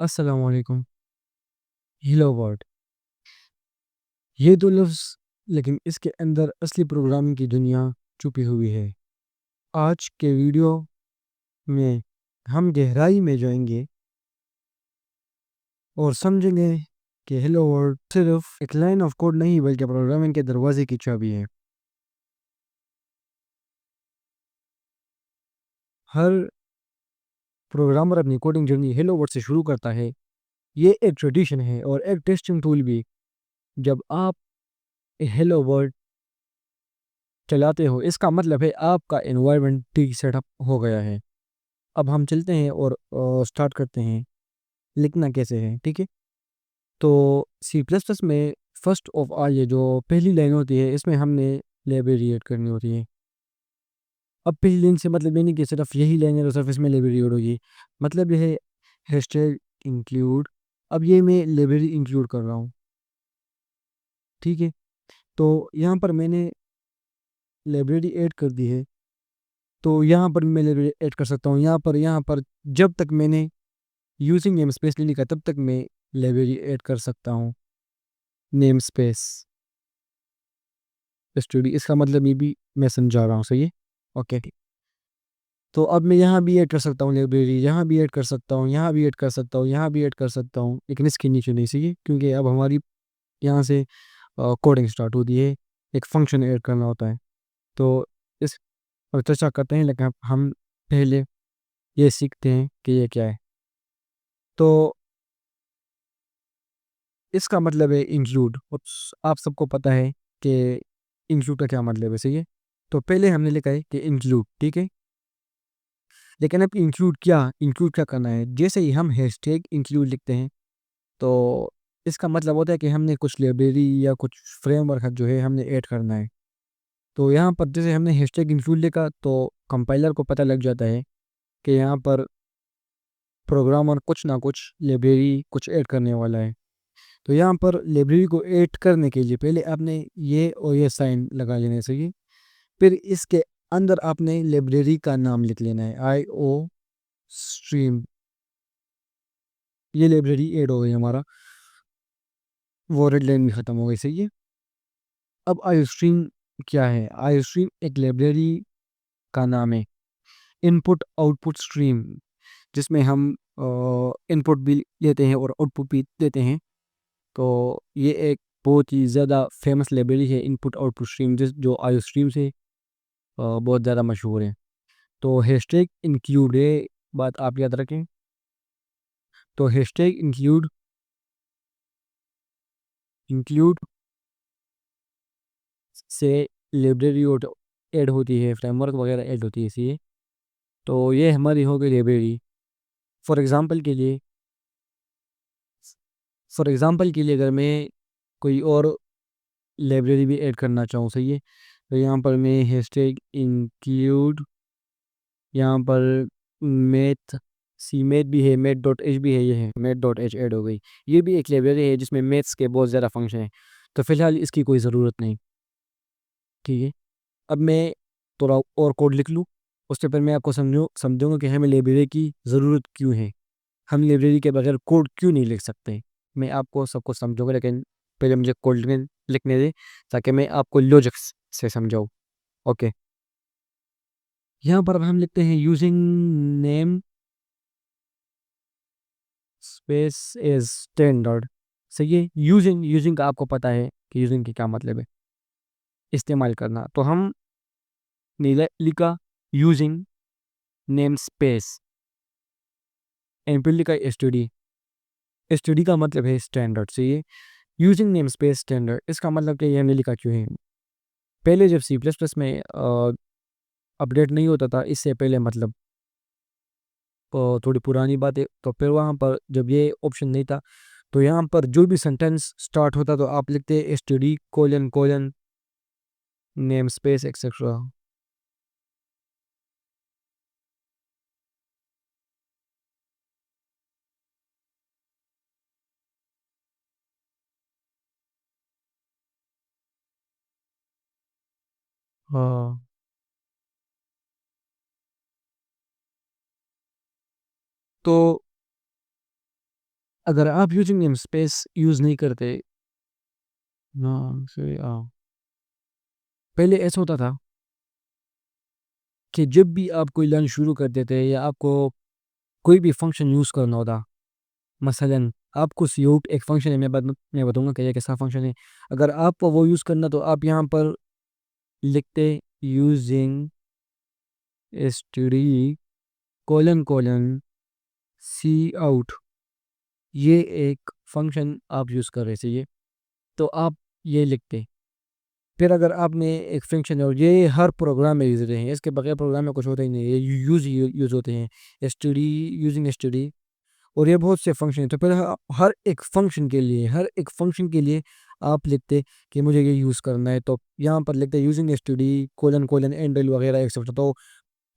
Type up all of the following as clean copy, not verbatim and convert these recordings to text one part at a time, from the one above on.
अस्सलाम वालेकुम। Hello world. ये दो लफ्ज़, लेकिन इसके अंदर असली प्रोग्रामिंग की दुनिया छुपी हुई है। आज के वीडियो में हम गहराई में जाएंगे और समझेंगे कि हेलो वर्ल्ड सिर्फ एक लाइन ऑफ कोड नहीं बल्कि प्रोग्रामिंग के दरवाजे की चाबी है। हर प्रोग्रामर अपनी कोडिंग जर्नी हेलो वर्ल्ड से शुरू करता है। ये एक ट्रेडिशन है और एक टेस्टिंग टूल भी। जब आप हेलो वर्ल्ड चलाते हो, इसका मतलब है आपका एनवायरनमेंट ठीक सेटअप हो गया है। अब हम चलते हैं और स्टार्ट करते हैं। लिखना कैसे है, ठीक है। तो सी प्लस प्लस में फर्स्ट ऑफ ऑल ये जो पहली लाइन होती है, इसमें हमने लाइब्रेरी ऐड करनी होती है। अब पहली लाइन से मतलब ये नहीं कि सिर्फ यही लाइन है तो सिर्फ इसमें लाइब्रेरी ऐड होगी। मतलब ये है हैशटैग इंक्लूड। अब ये मैं लाइब्रेरी इंक्लूड कर रहा हूँ, ठीक है। तो यहाँ पर मैंने लाइब्रेरी ऐड कर दी है। तो यहाँ पर मैं लाइब्रेरी ऐड कर सकता हूँ। यहाँ पर जब तक मैंने यूजिंग नेम स्पेस नहीं लिखा तब तक मैं लाइब्रेरी ऐड कर सकता हूँ। नेम स्पेस स्टडी, इसका मतलब ये भी मैं समझा रहा हूँ, सही है। ओके। तो अब मैं यहाँ भी ऐड कर सकता हूँ लाइब्रेरी, यहाँ भी ऐड कर सकता हूँ, यहाँ भी ऐड कर सकता हूँ, यहाँ भी ऐड कर सकता हूँ, लेकिन इसके नीचे नहीं, सही है, क्योंकि अब हमारी यहाँ से कोडिंग स्टार्ट होती है। एक फंक्शन ऐड करना होता है। तो इस पर चर्चा करते हैं, लेकिन हम पहले ये सीखते हैं कि ये क्या है। तो इसका मतलब है इंक्लूड, और आप सबको पता है कि इंक्लूड का क्या मतलब है, सही है। तो पहले हमने लिखा है कि इंक्लूड, ठीक है। लेकिन अब इंक्लूड क्या करना है, जैसे ही हम हैशटैग इंक्लूड लिखते हैं तो इसका मतलब होता है कि हमने कुछ लाइब्रेरी या कुछ फ्रेमवर्क जो है हमने ऐड करना है। तो यहाँ पर जैसे हमने हैशटैग इंक्लूड लिखा तो कंपाइलर को पता लग जाता है कि यहाँ पर प्रोग्रामर कुछ ना कुछ लाइब्रेरी कुछ ऐड करने वाला है। तो यहाँ पर लाइब्रेरी को ऐड करने के लिए पहले आपने ये और ये साइन लगा लेने चाहिए। फिर इसके अंदर आपने लाइब्रेरी का नाम लिख लेना है, आई ओ स्ट्रीम। ये लाइब्रेरी ऐड हो गई हमारा, वो रेड लाइन भी ख़त्म हो गई, सही है। अब आई स्ट्रीम क्या है? आई स्ट्रीम एक लाइब्रेरी का नाम है, इनपुट आउटपुट स्ट्रीम, जिसमें हम इनपुट भी लेते हैं और आउटपुट भी देते हैं। तो ये एक बहुत ही ज़्यादा फेमस लाइब्रेरी है, इनपुट आउटपुट स्ट्रीम, जो आई स्ट्रीम से बहुत ज़्यादा मशहूर है। तो हैशटैग इंक्लूड, ये बात आप याद रखें। तो हैशटैग इंक्लूड इंक्लूड से लाइब्रेरी ऐड होती है, फ्रेमवर्क वगैरह ऐड होती है, इसी। तो ये हमारी हो गई लाइब्रेरी। फॉर एग्ज़ाम्पल के लिए फॉर एग्ज़ाम्पल के लिए अगर मैं कोई और लाइब्रेरी भी ऐड करना चाहूँ, सही है। तो यहाँ पर मैं हैशटैग इंक्लूड, यहाँ पर मैथ, सी मैथ भी है, मैथ डॉट एच भी है, ये है मैथ डॉट एच ऐड हो गई। ये भी एक लाइब्रेरी है जिसमें मैथ्स के बहुत ज़्यादा फंक्शन हैं। तो फ़िलहाल इसकी कोई ज़रूरत नहीं, ठीक है। अब मैं थोड़ा और कोड लिख लूँ, उसके पर मैं आपको समझूंगा कि हमें लाइब्रेरी की ज़रूरत क्यों है, हम लाइब्रेरी के बगैर कोड क्यों नहीं लिख सकते। मैं आपको सबको समझाऊंगा, लेकिन पहले मुझे कोड लिखने दें ताकि मैं आपको लॉजिक से समझाऊँ। ओके। यहाँ पर अब हम लिखते हैं using name space is standard. सही है। यूजिंग यूजिंग का आपको पता है कि यूजिंग की क्या मतलब है, इस्तेमाल करना। तो हम लिखा यूजिंग नेम स्पेस, एंड फिर लिखा एसटीडी। एसटीडी का मतलब है स्टैंडर्ड, सही है। यूजिंग नेम स्पेस स्टैंडर्ड, इसका मतलब कि ये हमने लिखा क्यों है। पहले जब सी प्लस प्लस में अपडेट नहीं होता था, इससे पहले मतलब थोड़ी पुरानी बात है, तो फिर वहाँ पर जब ये ऑप्शन नहीं था तो यहाँ पर जो भी सेंटेंस स्टार्ट होता तो आप लिखते S T D colon colon name space etcetera. हाँ। तो अगर आप यूजिंग नेम स्पेस यूज़ नहीं करते ना से पहले ऐसा होता था कि जब भी आप कोई लाइन शुरू कर देते या आपको कोई भी फंक्शन यूज़ करना होता, मसलन आपको सीआउट एक फंक्शन है, मैं बताऊँगा कि ये कैसा फंक्शन है। अगर आपको वो यूज़ करना तो आप यहाँ पर लिखते using std colon colon C out, ये एक फंक्शन आप यूज़ कर रहे थे ये, तो आप ये लिखते। फिर अगर आपने एक फंक्शन है और ये हर प्रोग्राम में यूज़ होते हैं, इसके बगैर प्रोग्राम में कुछ होता ही नहीं है, ये यूज़ होते हैं std यूजिंग std, और ये बहुत से फंक्शन हैं। तो फिर हर एक फंक्शन के लिए आप लिखते कि मुझे ये यूज़ करना है, तो यहाँ पर लिखते using std colon colon endl वगैरह एक्सेट्रा। तो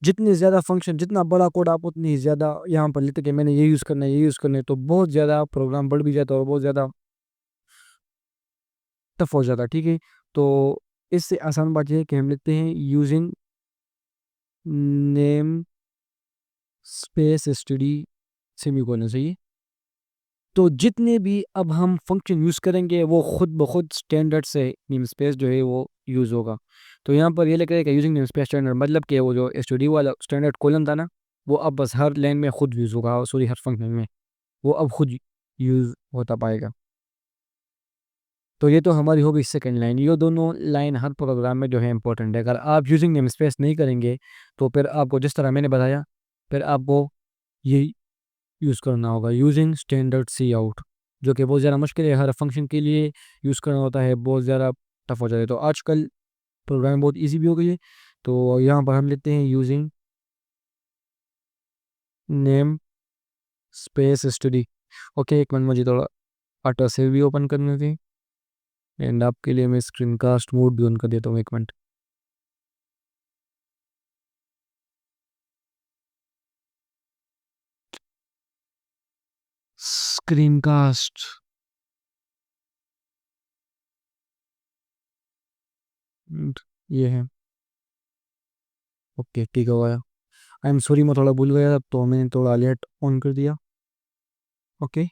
जितने ज़्यादा फंक्शन, जितना बड़ा कोड आप उतनी ज़्यादा यहाँ पर लिखते कि मैंने ये यूज़ करना है, ये यूज़ करना है, तो बहुत ज़्यादा प्रोग्राम बढ़ भी जाता है और बहुत ज़्यादा टफ हो जाता है, ठीक है। तो इससे आसान बात ये है कि हम लिखते हैं using name space std semicolon, सही है। तो जितने भी अब हम फंक्शन यूज़ करेंगे वो खुद ब खुद स्टैंडर्ड से नेम स्पेस जो है वो यूज़ होगा। तो यहाँ पर ये लिख रहा है कि यूजिंग नेम स्पेस स्टैंडर्ड, मतलब कि वो जो std वाला स्टैंडर्ड कोलन था ना, वो अब बस हर लाइन में खुद यूज़ होगा, सॉरी हर फंक्शन में वो अब खुद यूज़ होता पाएगा। तो ये तो हमारी हो गई सेकंड लाइन। ये दोनों लाइन हर प्रोग्राम में जो है इंपॉर्टेंट है। अगर आप यूजिंग नेम स्पेस नहीं करेंगे तो फिर आपको जिस तरह मैंने बताया, फिर आपको ये यूज़ करना होगा यूजिंग स्टैंडर्ड सी आउट, जो कि बहुत ज़्यादा मुश्किल है, हर फंक्शन के लिए यूज़ करना होता है, बहुत ज़्यादा टफ हो जाता है। तो आजकल प्रोग्रामिंग बहुत ईजी भी हो गई है। तो यहाँ पर हम लेते हैं using name space study. Okay, एक मिनट, मुझे थोड़ा ऑटो सेव भी ओपन करने थे, एंड आपके लिए मैं स्क्रीन कास्ट मोड भी ऑन कर देता हूँ, एक मिनट। स्क्रीन कास्ट ये है। ओके, ठीक है गया। आई एम सॉरी, मैं थोड़ा भूल गया तो मैंने थोड़ा लेट ऑन कर दिया। ओके,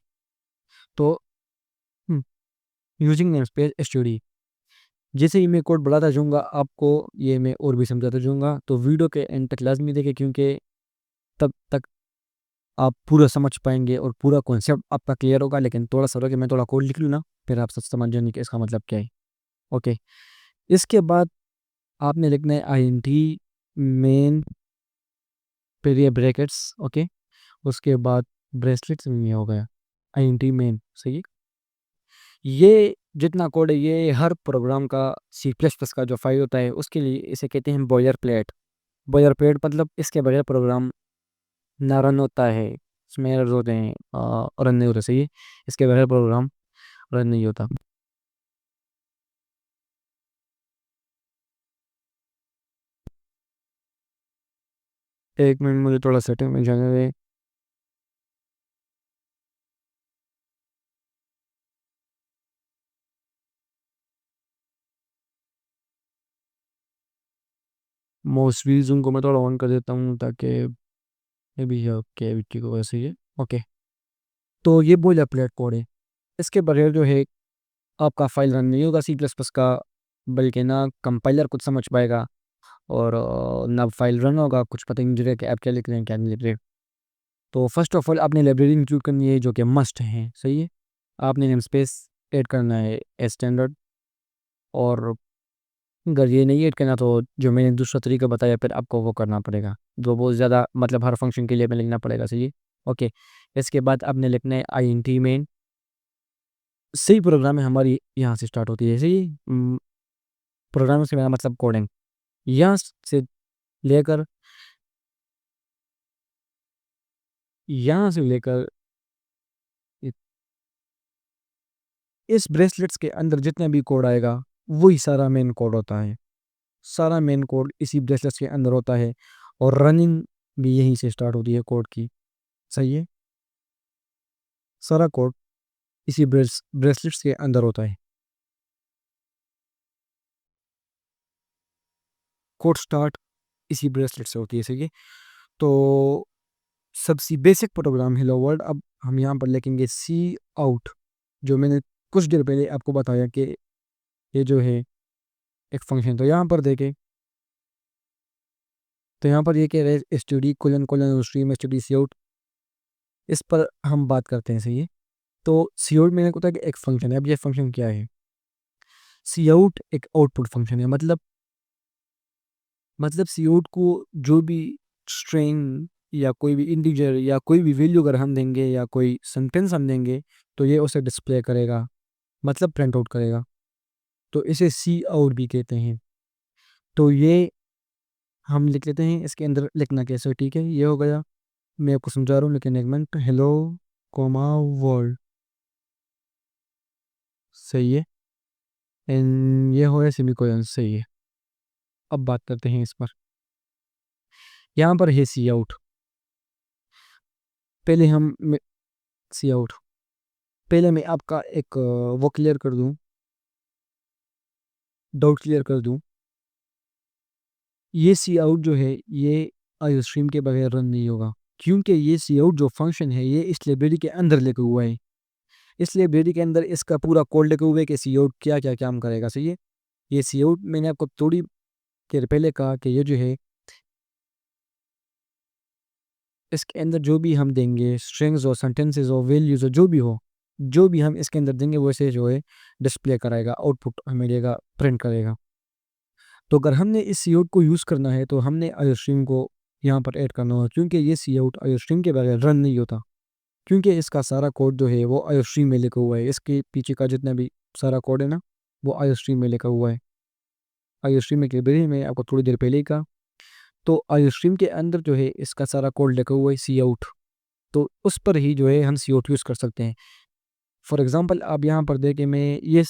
तो यूजिंग नेम स्पेस स्टडी, जैसे ही मैं कोड बढ़ाता जाऊँगा आपको ये मैं और भी समझाता जाऊँगा, तो वीडियो के एंड तक लाजमी देखें, क्योंकि तब तक आप पूरा समझ पाएंगे और पूरा कॉन्सेप्ट आपका क्लियर होगा। लेकिन थोड़ा सा कि मैं थोड़ा कोड लिख लूँ ना, फिर आप सब समझ जाएंगे कि इसका मतलब क्या है। ओके, इसके बाद आपने लिखना है आई एन टी मेन, फिर ये ब्रैकेट्स। ओके, उसके बाद ब्रेसलेट्स में हो गया आई एन टी मेन, सही है। ये जितना कोड है ये हर प्रोग्राम का, सी प्लस प्लस का जो फाइल होता है उसके लिए इसे कहते हैं बॉयलर प्लेट। बॉयलर प्लेट मतलब इसके बगैर प्रोग्राम ना रन होता है, इसमें एरर्स होते हैं, रन नहीं होता, सही है। इसके बगैर प्रोग्राम रन नहीं होता। एक मिनट, मुझे थोड़ा सेटिंग में जाने दे। मोस्ट व्यूज़ को मैं थोड़ा ऑन कर देता हूँ ताकि ये भी ओके भी ठीक हो, वैसे ही है। ओके, तो ये बॉयलर प्लेट कोड है, इसके बगैर जो है आपका फाइल रन नहीं होगा सी प्लस प्लस का, बल्कि ना कंपाइलर कुछ समझ पाएगा और ना फाइल रन होगा, कुछ पता ही नहीं चलेगा कि आप क्या लिख रहे हैं क्या नहीं लिख रहे। तो फर्स्ट ऑफ ऑल आपने लाइब्रेरी इंक्लूड करनी है जो कि मस्ट है, सही है। आपने नेम स्पेस ऐड करना है एज स्टैंडर्ड, और अगर ये नहीं ऐड करना तो जो मैंने दूसरा तरीका बताया फिर आपको वो करना पड़ेगा, जो बहुत ज़्यादा मतलब हर फंक्शन के लिए हमें लिखना पड़ेगा, सही है। ओके, इसके बाद आपने लिखना है आई एन टी मेन। सही प्रोग्राम है हमारी यहाँ से स्टार्ट होती है, सही। प्रोग्राम से मेरा मतलब कोडिंग, यहाँ से लेकर यहाँ से लेकर इ- इस ब्रेसलेट्स के अंदर जितना भी कोड आएगा वही सारा मेन कोड होता है। सारा मेन कोड इसी ब्रेसलेट्स के अंदर होता है, और रनिंग भी यहीं से स्टार्ट होती है कोड की, सही है। सारा कोड इसी ब्रेसलेट्स के अंदर होता है। कोड स्टार्ट इसी ब्रेसलेट से होती है, सही है। तो सबसे बेसिक प्रोग्राम हेलो वर्ल्ड, अब हम यहाँ पर लिखेंगे सी आउट, जो मैंने कुछ देर पहले आपको बताया कि ये जो है एक फंक्शन। तो यहाँ पर देखें, तो यहाँ पर ये कह रहे हैं study colon colon stream study C out, इस पर हम बात करते हैं। सही है। तो सी आउट मैंने कहा कि एक फंक्शन है। अब ये फंक्शन क्या है? सी आउट एक आउटपुट फंक्शन है। मतलब सी आउट को जो भी स्ट्रिंग या कोई भी इंटीजर या कोई भी वैल्यू अगर हम देंगे या कोई सेंटेंस हम देंगे, तो ये उसे डिस्प्ले करेगा, मतलब प्रिंट आउट करेगा। तो इसे सी आउट भी कहते हैं। तो ये हम लिख लेते हैं, इसके अंदर लिखना कैसे, ठीक है। ये हो गया, मैं आपको समझा रहा हूँ, लेकिन एक मिनट। हेलो कोमा वर्ल्ड, सही है। एंड ये हो गया सेमीकोलन, सही है। अब बात करते हैं इस पर। यहाँ पर है सी आउट। पहले हम सी आउट, पहले मैं आपका एक वो क्लियर कर दूँ, डाउट क्लियर कर दूँ। ये सी आउट जो है ये आई स्ट्रीम के बगैर रन नहीं होगा, क्योंकि ये सी आउट जो फंक्शन है ये इस लाइब्रेरी के अंदर लेके हुआ है। इस लाइब्रेरी के अंदर इसका पूरा कोड लेके हुए कि सी आउट क्या क्या काम करेगा। सही है। ये सी आउट मैंने आपको थोड़ी देर पहले कहा कि ये जो है इसके अंदर जो भी हम देंगे स्ट्रिंग्स और सेंटेंसेस और वैल्यूज और जो भी हो, जो भी हम इसके अंदर देंगे वैसे जो है डिस्प्ले कराएगा, आउटपुट हमें देगा, प्रिंट करेगा। तो अगर हमने इस सी आउट को यूज़ करना है तो हमने आई स्ट्रीम को यहाँ पर ऐड करना होगा, क्योंकि ये सी आउट आई स्ट्रीम के बगैर रन नहीं होता, क्योंकि इसका सारा कोड जो है वो आई स्ट्रीम में लिखा हुआ है। इसके पीछे का जितना भी सारा कोड है ना, वो आई स्ट्रीम में लिखा हुआ है। आई स्ट्रीम में लाइब्रेरी में आपको थोड़ी देर पहले ही कहा। तो आई स्ट्रीम के अंदर जो है इसका सारा कोड लिखा हुआ है सी आउट। तो उस पर ही जो है हम सी आउट यूज़ कर सकते हैं। फॉर एग्ज़ाम्पल आप यहाँ पर देखें, मैं ये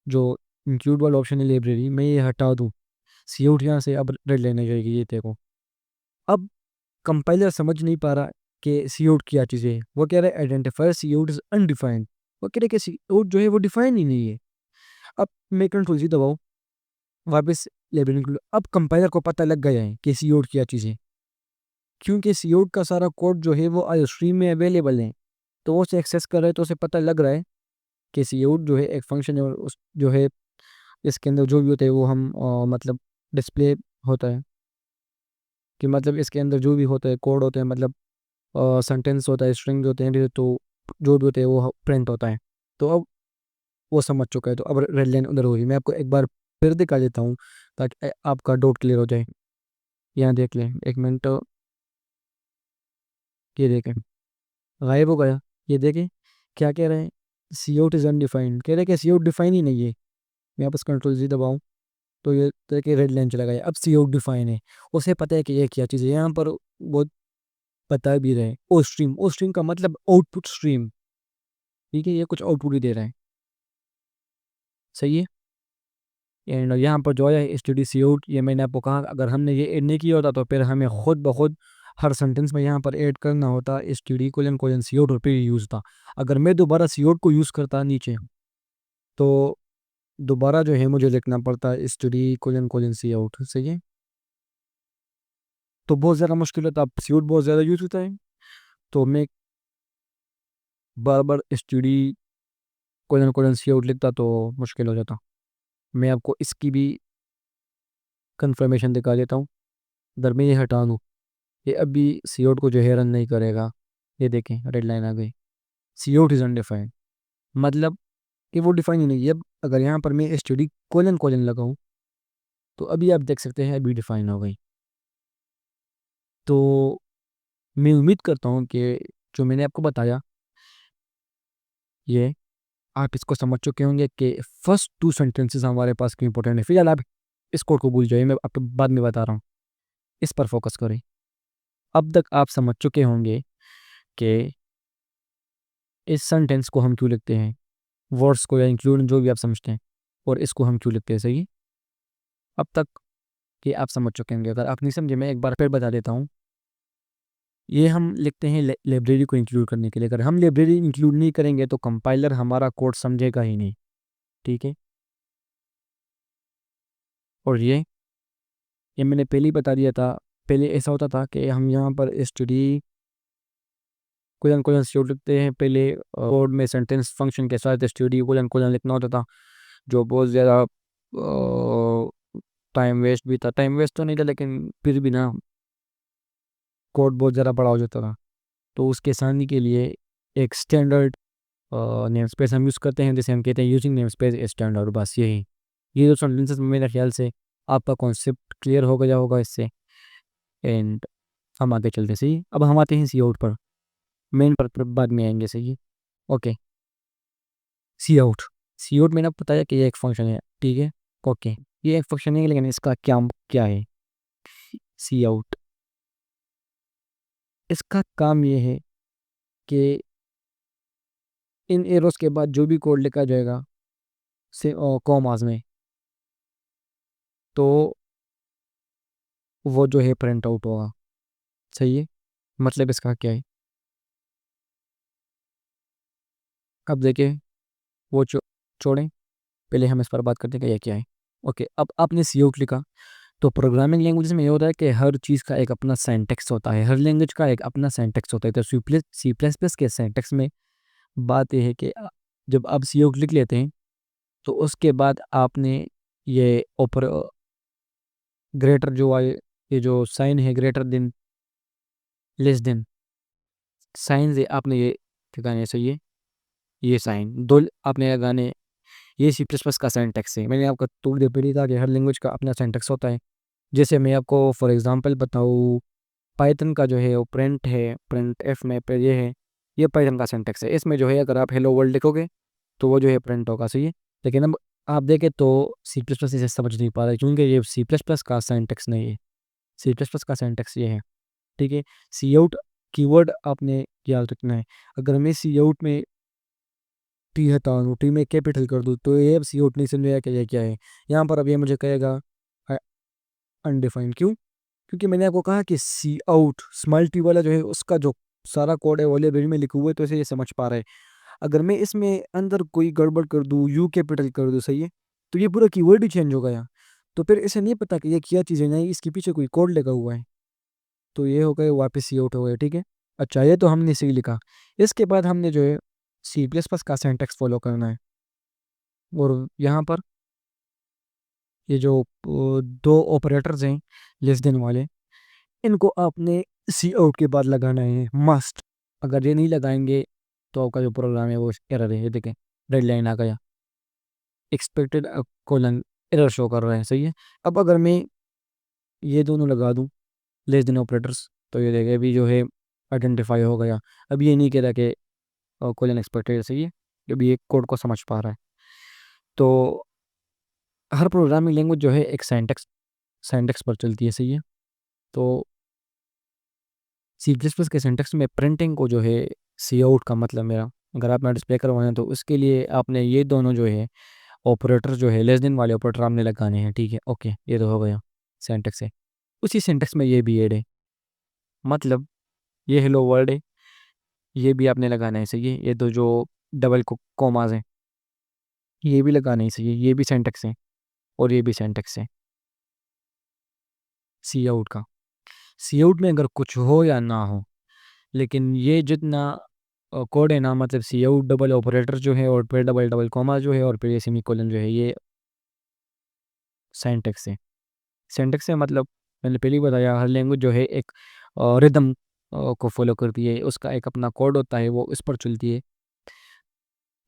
जो इंक्लूड वाला ऑप्शन है लाइब्रेरी, मैं ये हटा दूँ, सी आउट यहाँ से अब रेड लेने जाएगी, ये देखो। अब कंपाइलर समझ नहीं पा रहा कि सी आउट क्या चीज़ है। वो कह रहा है identifier cout is undefined. वो कह रहे कि सी आउट जो है वो डिफाइन ही नहीं है। अब मैं कंट्रोल जी दबाऊँ, वापस लाइब्रेरी इंक्लूड, अब कंपाइलर को पता लग गया है कि सी आउट क्या चीज़ है, क्योंकि सी आउट का सारा कोड जो है वो आई स्ट्रीम में अवेलेबल है। तो वो उसे एक्सेस कर रहा है, तो उसे पता लग रहा है कि सी आउट जो है एक फंक्शन है, और उस जो है इसके अंदर जो भी होता है वो हम मतलब डिस्प्ले होता है, कि मतलब इसके अंदर जो भी होता है कोड होता है, मतलब सेंटेंस होता है, स्ट्रिंग होते हैं, तो जो भी होते हैं वो प्रिंट होता है। तो अब वो समझ चुका है, तो अब रेड लाइन उधर होगी। मैं आपको एक बार फिर दिखा देता हूँ ताकि आपका डाउट क्लियर हो जाए। यहाँ देख लें, एक मिनट, ये देखें, गायब हो गया। ये देखें क्या कह रहे हैं, सी आउट इज़ अनडिफाइंड, कह रहे हैं कि सी आउट डिफाइन ही नहीं है। मैं वापस कंट्रोल जी दबाऊँ, तो ये देखिए रेड लाइन चला गया। अब सी आउट डिफाइन है, उसे पता है कि ये क्या चीज़ है। यहाँ पर वो बता भी रहे हैं ओ स्ट्रीम का मतलब आउटपुट स्ट्रीम, ठीक है, ये कुछ आउटपुट ही दे रहा है। सही है। एंड यहाँ पर जो है S T D cout, ये मैंने आपको कहा, अगर हमने ये ऐड नहीं किया होता तो फिर हमें खुद ब खुद हर सेंटेंस में यहाँ पर ऐड करना होता S T D colon colon C out, और फिर यूज़ था। अगर मैं दोबारा सी आउट को यूज़ करता नीचे, तो दोबारा जो है मुझे लिखना पड़ता है S T D colon colon C out. सही है। तो बहुत ज़्यादा मुश्किल होता, अब सी आउट बहुत ज़्यादा यूज़ होता है, तो मैं बार बार S T D colon colon C out लिखता तो मुश्किल हो जाता। मैं आपको इसकी भी कंफर्मेशन दिखा देता हूँ। अगर मैं ये हटा दूँ, ये अभी सी आउट को जो है रन नहीं करेगा। ये देखें रेड लाइन आ गई, सी आउट इज़ अनडिफाइंड, मतलब कि वो डिफाइन ही नहीं है। अब अगर यहाँ पर मैं S T D colon colon लगाऊँ, तो अभी आप देख सकते हैं अभी डिफाइन हो गई। तो मैं उम्मीद करता हूँ कि जो मैंने आपको बताया, ये आप इसको समझ चुके होंगे कि फर्स्ट टू सेंटेंसेस हमारे पास क्यों इंपॉर्टेंट है। फिलहाल आप इस कोड को भूल जाइए, मैं आपको बाद में बता रहा हूँ, इस पर फोकस करें। अब तक आप समझ चुके होंगे कि इस सेंटेंस को हम क्यों लिखते हैं, वर्ड्स को या इंक्लूड जो भी आप समझते हैं, और इसको हम क्यों लिखते हैं। सही है। अब तक कि आप समझ चुके होंगे। अगर आप नहीं समझे, मैं एक बार फिर बता देता हूँ। ये हम लिखते हैं लाइब्रेरी को इंक्लूड करने के लिए। अगर हम लाइब्रेरी इंक्लूड नहीं करेंगे तो कंपाइलर हमारा कोड समझेगा ही नहीं, ठीक है। और ये मैंने पहले ही बता दिया था। पहले ऐसा होता था कि हम यहाँ पर S T D colon colon C out लिखते हैं। पहले कोड में सेंटेंस फंक्शन के साथ स्टडी कोलन कोलन लिखना होता था, जो बहुत ज़्यादा टाइम वेस्ट भी था। टाइम वेस्ट तो नहीं था, लेकिन फिर भी ना कोड बहुत ज़्यादा बड़ा हो जाता था। तो उसके आसानी के लिए एक स्टैंडर्ड नेम स्पेस हम यूज़ करते हैं, जैसे हम कहते हैं यूजिंग नेम स्पेस स्टैंडर्ड। बस यही, ये जो सेंटेंसेस में मेरे ख्याल से आपका कॉन्सेप्ट क्लियर हो गया होगा इससे। एंड हम आगे चलते, सही। अब हम आते हैं सी आउट पर, मेन पर बाद में आएंगे, सही है। ओके, सी आउट। सी आउट मैंने आपको बताया कि ये एक फंक्शन है, ठीक है। ओके, ये एक फंक्शन है, लेकिन इसका क्या क्या है सी आउट? इसका काम ये है कि इन एरोस के बाद जो भी कोड लिखा जाएगा से कॉमास में, तो वो जो है प्रिंट आउट होगा, सही है। मतलब इसका क्या है, अब देखिए, वो छोड़ें, पहले हम इस पर बात करते हैं कि ये क्या है। ओके, अब आपने सी आउट लिखा, तो प्रोग्रामिंग लैंग्वेज में ये होता है कि हर चीज़ का एक अपना सिंटैक्स होता है, हर लैंग्वेज का एक अपना सिंटैक्स होता है। तो सी प्लस प्लस के सिंटैक्स में बात यह है कि जब आप सी आउट लिख लेते हैं, तो उसके बाद आपने ये ऑपर ग्रेटर जो आए, ये जो साइन है greater than less than sign से आपने ये ठिकाने से ये साइन दो आपने लगाने। ये सी प्लस प्लस का सिंटैक्स है। मैंने आपको थोड़ी देर पहले कहा कि हर लैंग्वेज का अपना सिंटैक्स होता है। जैसे मैं आपको फॉर एग्जांपल बताऊँ, पाइथन का जो है वो प्रिंट है, प्रिंट एफ में पे ये है, ये पाइथन का सिंटैक्स है। इसमें जो है अगर आप हेलो वर्ल्ड लिखोगे तो वो जो है प्रिंट होगा, सही है। लेकिन अब आप देखें तो सी प्लस प्लस इसे समझ नहीं पा रहा है, क्योंकि ये सी प्लस प्लस का सिंटैक्स नहीं है। सी प्लस प्लस का सिंटैक्स ये है, ठीक है। सी आउट कीवर्ड आपने याद रखना है। अगर मैं सी आउट में टी हटा दूँ, टी में कैपिटल कर दूँ, तो ये अब सी आउट नहीं समझेगा कि ये क्या है। यहाँ पर अब ये मुझे कहेगा अनडिफाइंड, क्यों? क्योंकि मैंने आपको कहा कि सी आउट स्मॉल टी वाला जो है उसका जो सारा कोड है वो लाइब्रेरी में लिखा हुआ है, तो इसे ये समझ पा रहा है। अगर मैं इसमें अंदर कोई गड़बड़ कर दूँ, यू कैपिटल कर दूँ, सही है, तो ये पूरा कीवर्ड ही चेंज हो गया। तो फिर इसे नहीं पता कि ये क्या चीज़ है, नहीं इसके पीछे कोई कोड लगा हुआ है। तो ये हो गया वापस सी आउट हो गया, ठीक है। अच्छा, ये तो हमने सी लिखा। इसके बाद हमने जो है सी प्लस प्लस का सिंटैक्स फॉलो करना है। और यहाँ पर ये जो दो ऑपरेटर्स हैं लेस देन वाले, इनको आपने सी आउट के बाद लगाना है मस्ट। अगर ये नहीं लगाएंगे तो आपका जो प्रोग्राम है वो एरर है। ये देखें, रेड लाइन आ गया, एक्सपेक्टेड कोलन एरर शो कर रहा है, सही है। अब अगर मैं ये दोनों लगा दूं लेस देन ऑपरेटर्स, तो ये देखें अभी जो है आइडेंटिफाई हो गया। अब ये नहीं कह रहा कि कोलन एक्सपेक्टेड, सही है, अभी ये कोड को समझ पा रहा है। तो हर प्रोग्रामिंग लैंग्वेज जो है एक सिंटैक्स पर चलती है, सही है। तो सी प्लस प्लस के सिंटैक्स में प्रिंटिंग को जो है सी आउट का मतलब मेरा, अगर आपने डिस्प्ले करवाना है तो उसके लिए आपने ये दोनों जो है ऑपरेटर जो है लेस देन वाले ऑपरेटर आपने लगाने हैं, ठीक है। ओके, ये तो हो गया सिंटैक्स है। उसी सिंटैक्स में ये भी ऐड है, मतलब ये हेलो वर्ल्ड है, ये भी आपने लगाना है, सही है। ये तो जो डबल कोमाज हैं ये भी लगाना ही चाहिए, ये भी सिंटैक्स है और ये भी सिंटैक्स है सी आउट का। सी आउट में अगर कुछ हो या ना हो, लेकिन ये जितना कोड है ना, मतलब सी आउट डबल ऑपरेटर जो है और फिर डबल डबल कॉमा जो है और फिर ये सेमीकोलन जो है, ये सिंटैक्स है। सिंटैक्स है मतलब मैंने पहले ही बताया, हर लैंग्वेज जो है एक रिदम को फॉलो करती है, उसका एक अपना कोड होता है, वो इस पर चलती है।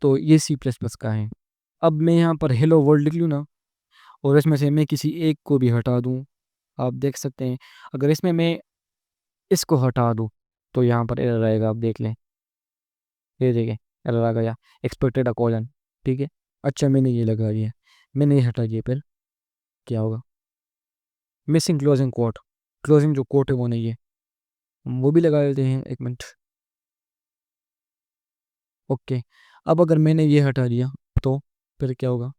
तो ये सी प्लस प्लस का है। अब मैं यहाँ पर हेलो वर्ल्ड लिख लूँ ना, और इसमें से मैं किसी एक को भी हटा दूँ, आप देख सकते हैं। अगर इसमें मैं इसको हटा दूँ तो यहाँ पर एरर आएगा, आप देख लें, ये देखिए एरर आ गया, एक्सपेक्टेड अ कोलन, ठीक है। अच्छा, मैंने ये लगा दिया, मैंने ये हटा दिया, फिर क्या होगा? मिसिंग क्लोजिंग कोट, क्लोजिंग जो कोट है वो नहीं है, वो भी लगा देते हैं, एक मिनट। ओके, अब अगर मैंने ये हटा दिया तो फिर क्या होगा?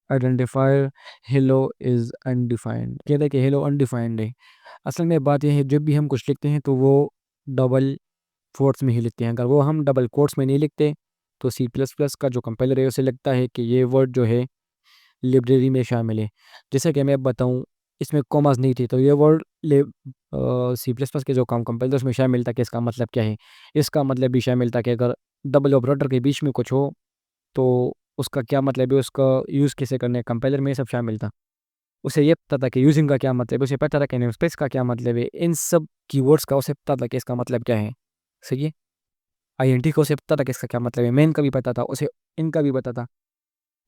आइडेंटिफायर हेलो इज़ अनडिफाइंड, कहता है कि हेलो अनडिफाइंड है। असल में बात यह है, जब भी हम कुछ लिखते हैं तो वो डबल कोट्स में ही लिखते हैं। अगर वो हम डबल कोट्स में नहीं लिखते तो सी प्लस प्लस का जो कंपाइलर है उसे लगता है कि ये वर्ड जो है लाइब्रेरी में शामिल है। जैसे कि मैं बताऊं, इसमें कॉमास नहीं थी, तो ये वर्ड ले सी प्लस प्लस के जो कंपाइलर उसमें शामिल था कि इसका मतलब क्या है। इसका मतलब भी शामिल था कि अगर डबल ऑपरेटर के बीच में कुछ हो तो उसका क्या मतलब है, उसका यूज़ कैसे करना है, कंपाइलर में ये सब शामिल था। उसे ये पता था कि यूजिंग का क्या मतलब है, उसे पता था कि नेमस्पेस का क्या मतलब है, इन सब कीवर्ड्स का उसे पता था कि इसका मतलब क्या है। सही है। आईएनटी को उसे पता था कि इसका क्या मतलब है, मेन का भी पता था उसे, इनका भी पता था।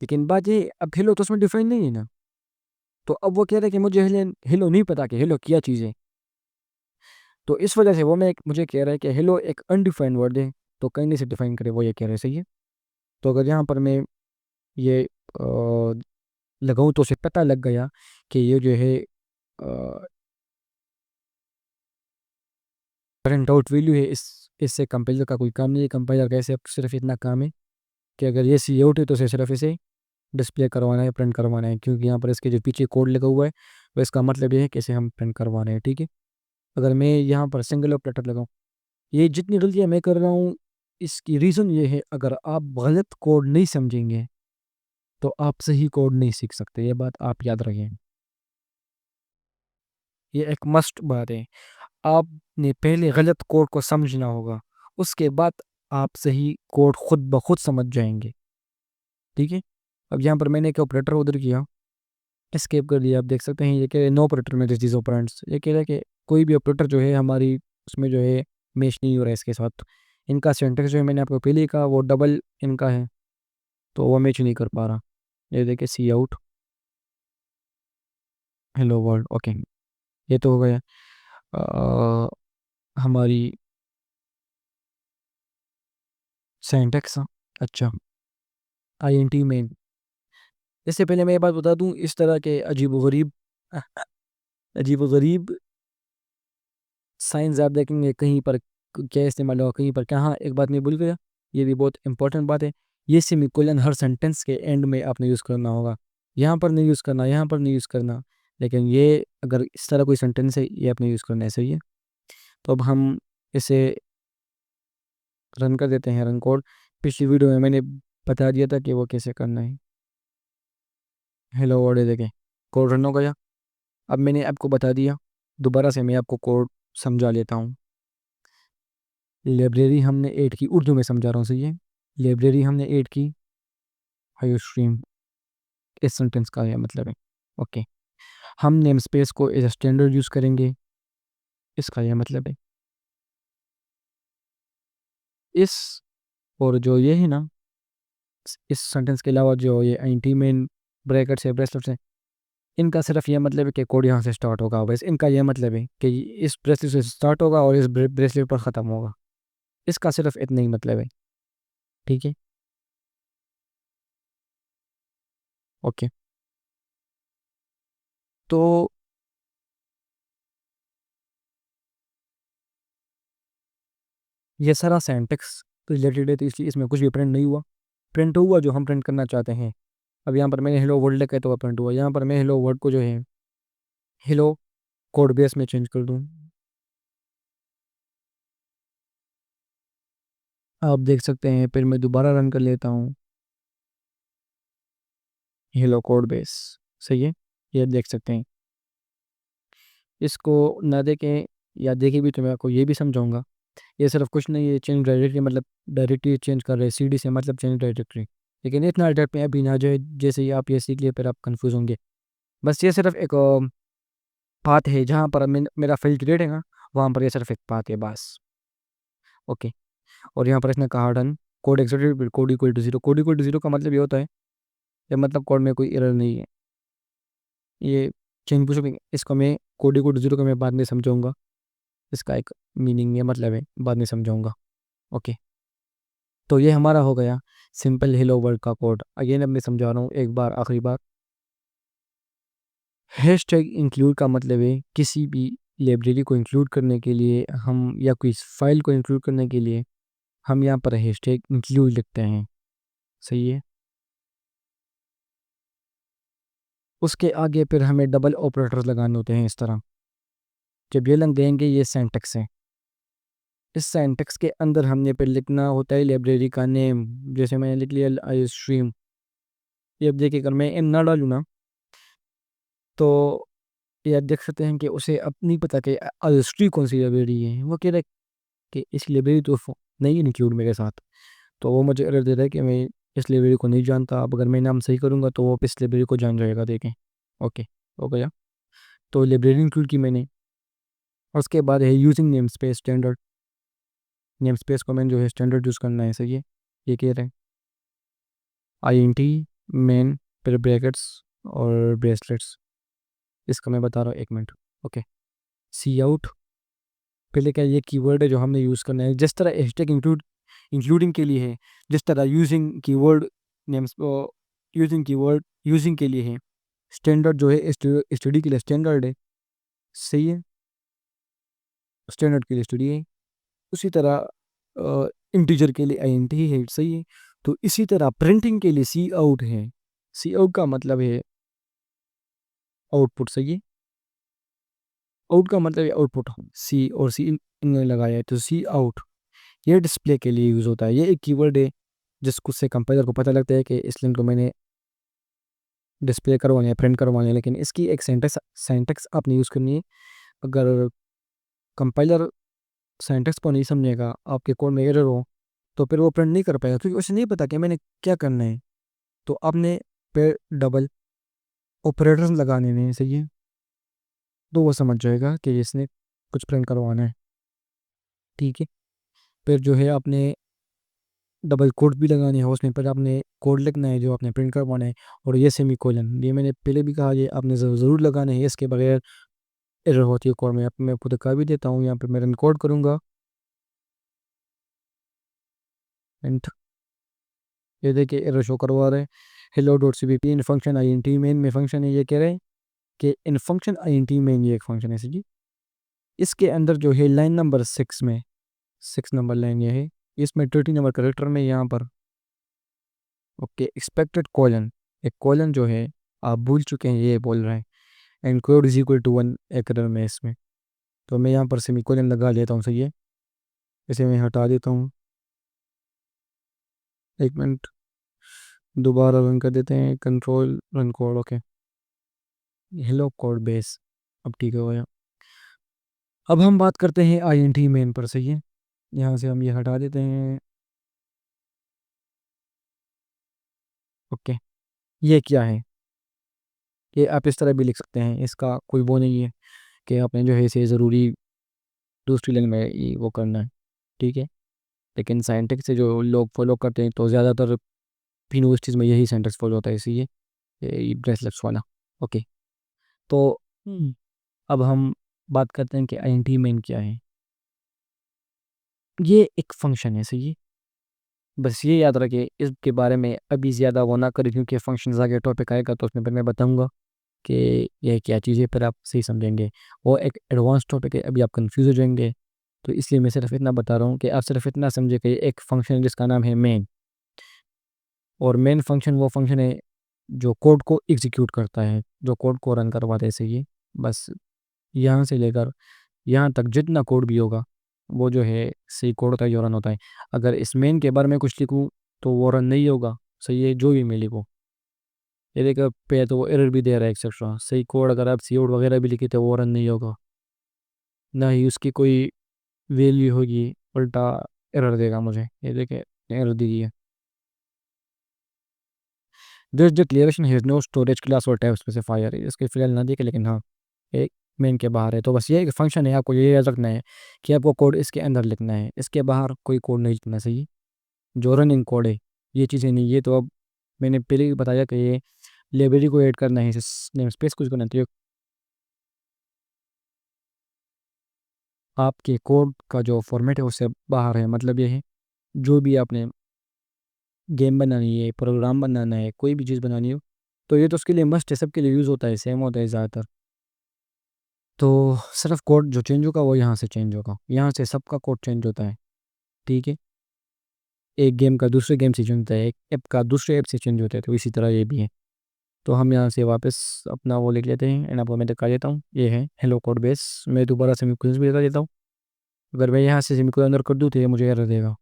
लेकिन बात ये, अब हेलो तो उसमें डिफाइन नहीं है ना। तो अब वो कह रहे हैं कि मुझे हेलो हेलो नहीं पता कि हेलो क्या चीज़ है। तो इस वजह से वो मुझे कह रहा है कि हेलो एक अनडिफाइंड वर्ड है, तो कहीं से डिफाइन करे, वो ये कह रहे हैं। सही है। तो अगर यहाँ पर मैं ये लगाऊं तो उसे पता लग गया कि ये जो है करंट आउट वैल्यू है, इस इससे कंपाइलर का कोई काम नहीं है। कंपाइलर का ऐसे सिर्फ इतना काम है कि अगर ये सी आउट है तो उसे सिर्फ इसे डिस्प्ले करवाना है, प्रिंट करवाना है, क्योंकि यहाँ पर इसके जो पीछे कोड लगा हुआ है वो इसका मतलब ये है कि इसे हम प्रिंट करवा रहे हैं। ठीक है। अगर मैं यहाँ पर सिंगल ऑपरेटर लगाऊँ, ये जितनी गलतियाँ मैं कर रहा हूँ इसकी रीज़न ये है, अगर आप गलत कोड नहीं समझेंगे तो आप सही कोड नहीं सीख सकते। ये बात आप याद रखें, ये एक मस्ट बात है। आपने पहले गलत कोड को समझना होगा, उसके बाद आप सही कोड खुद ब खुद समझ जाएंगे। ठीक है। अब यहाँ पर मैंने एक ऑपरेटर उधर किया, एस्केप कर दिया। आप देख सकते हैं ये कह रहे नो ऑपरेटर में दिस ऑपरेंड्स, ये कह रहा है कि कोई भी ऑपरेटर जो है हमारी उसमें जो है मैच नहीं हो रहा है इसके साथ। इनका सिंटेक्स जो है मैंने आपको पहले ही कहा वो डबल इनका है, तो वो मैच नहीं कर पा रहा। ये देखिए सी आउट हेलो वर्ल्ड। ओके, ये तो हो गया हमारी सिंटेक्स। अच्छा, आईएनटी मेन। इससे पहले मैं ये बात बता दूं, इस तरह के अजीब व गरीब साइंस आप देखेंगे कहीं पर क्या इस्तेमाल होगा, कहीं पर क्या। हाँ, एक बात मैं भूल गया, ये भी बहुत इंपॉर्टेंट बात है। ये सेमीकोलन हर सेंटेंस के एंड में आपने यूज़ करना होगा। यहाँ पर नहीं यूज़ करना, यहाँ पर नहीं यूज़ करना, लेकिन ये अगर इस तरह कोई सेंटेंस है ये आपने यूज़ करना है। सही है। तो अब हम इसे रन कर देते हैं, रन कोड। पिछली वीडियो में मैंने बता दिया था कि वो कैसे करना है। हेलो वर्ड है, देखें कोड रन हो गया। अब मैंने आपको बता दिया, दोबारा से मैं आपको कोड समझा लेता हूँ। लाइब्रेरी हमने ऐड की, उर्दू में समझा रहा हूँ। सही है। लाइब्रेरी हमने ऐड की, हाई स्ट्रीम, इस सेंटेंस का यह मतलब है। ओके। हम नेम स्पेस को एज स्टैंडर्ड यूज़ करेंगे, इसका यह मतलब है। इस और जो ये है ना, इस सेंटेंस के अलावा जो ये एंटी मेन ब्रैकेट्स है, ब्रेसलेट्स है, इनका सिर्फ ये मतलब है कि कोड यहाँ से स्टार्ट होगा। बस इनका यह मतलब है कि इस ब्रेसलेट से स्टार्ट होगा और इस ब्रेसलेट पर ख़त्म होगा। इसका सिर्फ इतना ही मतलब है। ठीक है। ओके। तो ये सारा सिंटैक्स रिलेटेड है, तो इसलिए इसमें कुछ भी प्रिंट नहीं हुआ। प्रिंट हुआ जो हम प्रिंट करना चाहते हैं। अब यहाँ पर मैंने हेलो वर्ल्ड लिखा है तो वह प्रिंट हुआ। यहाँ पर मैं हेलो वर्ड को जो है हेलो कोड बेस में चेंज कर दूँ। आप देख सकते हैं, फिर मैं दोबारा रन कर लेता हूँ, हेलो कोड बेस। सही है। ये देख सकते हैं। इसको ना देखें या देखें भी तो मैं आपको ये भी समझाऊंगा। ये सिर्फ कुछ नहीं है, चेंज डायरेक्टरी मतलब डायरेक्टरी चेंज कर रहे हैं, सीडी से मतलब चेंज डायरेक्टरी। लेकिन इतना डेट में अभी ना जाए, जैसे ही आप ये सीख लिए फिर आप कंफ्यूज होंगे। बस ये सिर्फ एक पाथ है, जहाँ पर मेरा फाइल क्रिएट है ना, वहाँ पर ये सिर्फ एक पाथ है बस। ओके। और यहाँ पर इसने कहा done, code execute, code equal to zero. Code equal to zero का मतलब ये होता है, ये मतलब कोड में कोई एरर नहीं है। ये चेंज पूछो, इसको मैं कोड इक्वल टू जीरो का मैं बाद में समझाऊंगा, इसका एक मीनिंग है, मतलब है, बाद में समझाऊंगा। ओके। तो ये हमारा हो गया सिंपल हेलो वर्ल्ड का कोड। अगेन अब मैं समझा रहा हूँ एक बार, आखिरी बार। हैश टैग इंक्लूड का मतलब है किसी भी लाइब्रेरी को इंक्लूड करने के लिए हम, या कोई फाइल को इंक्लूड करने के लिए हम यहाँ पर हैश टैग इंक्लूड लिखते हैं। सही है। उसके आगे फिर हमें डबल ऑपरेटर्स लगाने होते हैं इस तरह। जब ये लग देंगे, ये सेंटेक्स है। इस सेंटेक्स के अंदर हमने फिर लिखना होता है लाइब्रेरी का नेम। जैसे मैंने लिख लिया आई स्ट्रीम। ये अब देखिए, अगर मैं एम ना डालूँ ना, तो ये आप देख सकते हैं कि उसे अब नहीं पता कि रजिस्ट्री कौन सी लाइब्रेरी है। वो कह रहा है कि इस लाइब्रेरी तो नहीं इंक्लूड मेरे साथ। तो वो मुझे एरर दे रहा है कि मैं इस लाइब्रेरी को नहीं जानता। अब अगर मैं नाम सही करूँगा तो वो इस लाइब्रेरी को जान जाएगा। देखें, ओके हो गया। तो लाइब्रेरी इंक्लूड की मैंने। और उसके बाद है using name space standard. Name space को मैंने जो है स्टैंडर्ड यूज़ करना है, सही है। ये कह रहे हैं INT मेन फिर ब्रैकेट्स और ब्रेसलेट्स। इसका मैं बता रहा हूँ, एक मिनट। ओके, सी आउट पहले क्या, ये कीवर्ड है जो हमने यूज़ करना है। जिस तरह हैशटैग इंक्लूडिंग के लिए है, जिस तरह यूजिंग कीवर्ड नेम्स यूजिंग के लिए है, स्टैंडर्ड जो है स्टडी के लिए स्टैंडर्ड है, सही है। स्टैंडर्ड के लिए स्टडी है। उसी तरह इंटीजर के लिए INT है, सही है। तो इसी तरह प्रिंटिंग के लिए सी आउट है। सी आउट का मतलब है आउटपुट, सही है। आउट का मतलब है आउटपुट। सी और सी इनने लगाया है, तो सी आउट ये डिस्प्ले के लिए यूज़ होता है। ये एक कीवर्ड है जिसको से कंपाइलर को पता लगता है कि इस लाइन को मैंने डिस्प्ले करवाना है, प्रिंट करवाना है। लेकिन इसकी एक सेंटेक्स आपने यूज़ करनी है। अगर कंपाइलर सेंटेक्स को नहीं समझेगा, आपके कोड में एरर हो, तो फिर वो प्रिंट नहीं कर पाएगा, क्योंकि उसे नहीं पता कि मैंने क्या करना है। तो आपने पे डबल ऑपरेटर्स लगाने हैं, सही है। तो वो समझ जाएगा कि इसने कुछ प्रिंट करवाना है, ठीक है। फिर जो है आपने डबल कोड भी लगाने हैं उसमें, पर आपने कोड लिखना है जो आपने प्रिंट करवाना है। और ये सेमी कोलन, ये मैंने पहले भी कहा, ये आपने ज़रूर लगाना है, इसके बगैर एरर होती है कोड में। अब मैं आपको दिखा भी देता हूँ, यहाँ पे मैं रन कोड करूँगा। एंड ये देखिए एरर शो करवा रहे हैं, हेलो डॉट CPP इन फंक्शन INT मेन में फंक्शन है। ये कह रहे हैं कि इन फंक्शन INT मेन ये एक फंक्शन है, जी। इसके अंदर जो है लाइन नंबर 6 में, 6 नंबर लाइन ये है, इसमें 30 नंबर करेक्टर में यहाँ पर, ओके, एक्सपेक्टेड कॉलन, एक कॉलन जो है आप भूल चुके हैं, ये बोल रहे हैं end code is equal to 1 एकरर में इसमें। तो मैं यहाँ पर सेमीकोलन लगा लेता हूँ, सही है। इसे मैं हटा देता हूँ, एक मिनट। दोबारा रन कर देते हैं, control run code, okay. Hello code base, अब ठीक हो गया। अब हम बात करते हैं INT मेन पर, सही है। यहाँ से हम ये हटा देते हैं, ओके। ये क्या है, ये आप इस तरह भी लिख सकते हैं, इसका कोई वो नहीं है कि आपने जो है इसे ज़रूरी दूसरी लाइन में वो करना है, ठीक है। लेकिन साइंटिक्स से जो लोग फॉलो करते हैं, तो ज़्यादातर यूनिवर्सिटीज़ में यही सेंटेंस फॉलो होता है, इसीलिए ये ब्रेसलेट्स वाला, ओके। तो अब हम बात करते हैं कि INT मेन क्या है। ये एक फंक्शन है, सही है। बस ये याद रखिए, इसके बारे में अभी ज़्यादा वो ना करें, क्योंकि फंक्शंस आगे टॉपिक आएगा तो उसमें फिर मैं बताऊंगा कि यह क्या चीज़ है, फिर आप सही समझेंगे। वो एक एडवांस टॉपिक है, अभी आप कंफ्यूज हो जाएंगे। तो इसलिए मैं सिर्फ इतना बता रहा हूँ कि आप सिर्फ इतना समझे कि एक फंक्शन है जिसका नाम है मेन। और मेन फंक्शन वो फंक्शन है जो कोड को एग्जीक्यूट करता है, जो कोड को रन करवाता है, सही है। बस यहाँ से लेकर यहाँ तक जितना कोड भी होगा, वो जो है सही कोड का जो रन होता है। अगर इस मेन के बारे में कुछ लिखूँ तो वो रन नहीं होगा, सही है, जो भी मैं लिखूँ। ये देखो पे तो वो एरर भी दे रहा है एक्सेट्रा। सही कोड अगर आप सी आउट वगैरह भी लिखे तो वो रन नहीं होगा, ना ही उसकी कोई वैल्यू होगी, उल्टा एरर देगा मुझे। ये देखे एरर दी है, this declaration has no storage class और टाइप स्पेसिफायर। इसके फिलहाल ना देखे, लेकिन हाँ एक मेन के बाहर है। तो बस ये एक फंक्शन है, आपको ये याद रखना है कि आपको कोड इसके अंदर लिखना है, इसके बाहर कोई कोड नहीं लिखना, सही। जो रनिंग कोड है ये चीज़ें नहीं। ये तो अब मैंने पहले ही बताया कि ये लाइब्रेरी को ऐड करना है, नेम स्पेस कुछ करना है, तो ये आपके कोड का जो फॉर्मेट है उससे बाहर है। मतलब ये है, जो भी आपने गेम बनानी है, प्रोग्राम बनाना है, कोई भी चीज़ बनानी हो, तो ये तो उसके लिए मस्ट है, सबके लिए यूज़ होता है, सेम होता है ज़्यादातर। तो सिर्फ कोड जो चेंज होगा वो यहाँ से चेंज होगा, यहाँ से सबका कोड चेंज होता है, ठीक है। एक गेम का दूसरे गेम से चेंज होता है, एक ऐप का दूसरे ऐप से चेंज होता है, तो इसी तरह ये भी है। तो हम यहाँ से वापस अपना वो लिख लेते हैं, एंड आपको मैं दिखा देता हूँ। ये है हेलो कोड बेस। मैं दोबारा सेमीकोलन भी बता देता हूँ। अगर मैं यहाँ से सेमीकोलन अंदर कर दूँ तो ये मुझे एरर देगा,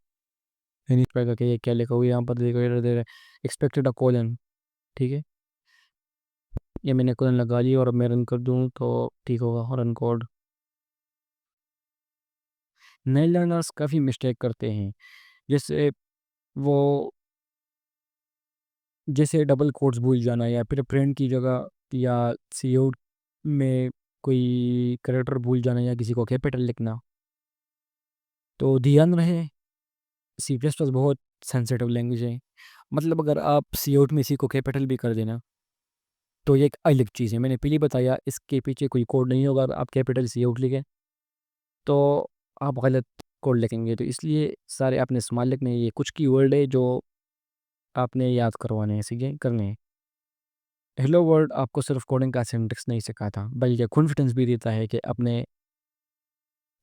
ये नहीं पाएगा कि ये क्या लिखा हुआ है, यहाँ पर देखो एरर दे रहा है, एक्सपेक्टेड अ कोलन, ठीक है। ये मैंने रन लगा ली और अब मैं रन कर दूँ तो ठीक होगा। Run code. नए लर्नर्स काफ़ी मिस्टेक करते हैं, जैसे वो जैसे डबल कोट्स भूल जाना या फिर फ्रेंड की जगह या सीआउट में कोई करेक्टर भूल जाना या किसी को कैपिटल लिखना। तो ध्यान रहे, सी प्लस प्लस बहुत सेंसिटिव लैंग्वेज है। मतलब अगर आप सीआउट में इसी को कैपिटल भी कर देना तो ये एक अलग चीज़ है। मैंने पहले बताया इसके पीछे कोई कोड नहीं होगा। अगर आप कैपिटल सीआउट लिखें तो आप गलत कोड लिखेंगे, तो इसलिए सारे आपने स्मॉल लिखने हैं। ये कुछ की वर्ड है जो आपने याद करवाने हैं, सीखे करने हैं। हेलो वर्ल्ड आपको सिर्फ कोडिंग का सिंटेक्स नहीं सिखाता, बल्कि कॉन्फिडेंस भी देता है कि आपने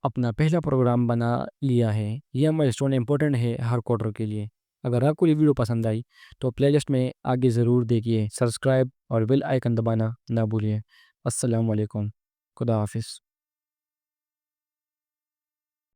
अपना पहला प्रोग्राम बना लिया है। यह माइलस्टोन इम्पोर्टेंट है हर कोडर के लिए। अगर आपको ये वीडियो पसंद आई तो प्लेलिस्ट में आगे ज़रूर देखिए, सब्सक्राइब और बेल आइकन दबाना ना भूलिए। अस्सलाम वालेकुम, खुदा हाफिज़।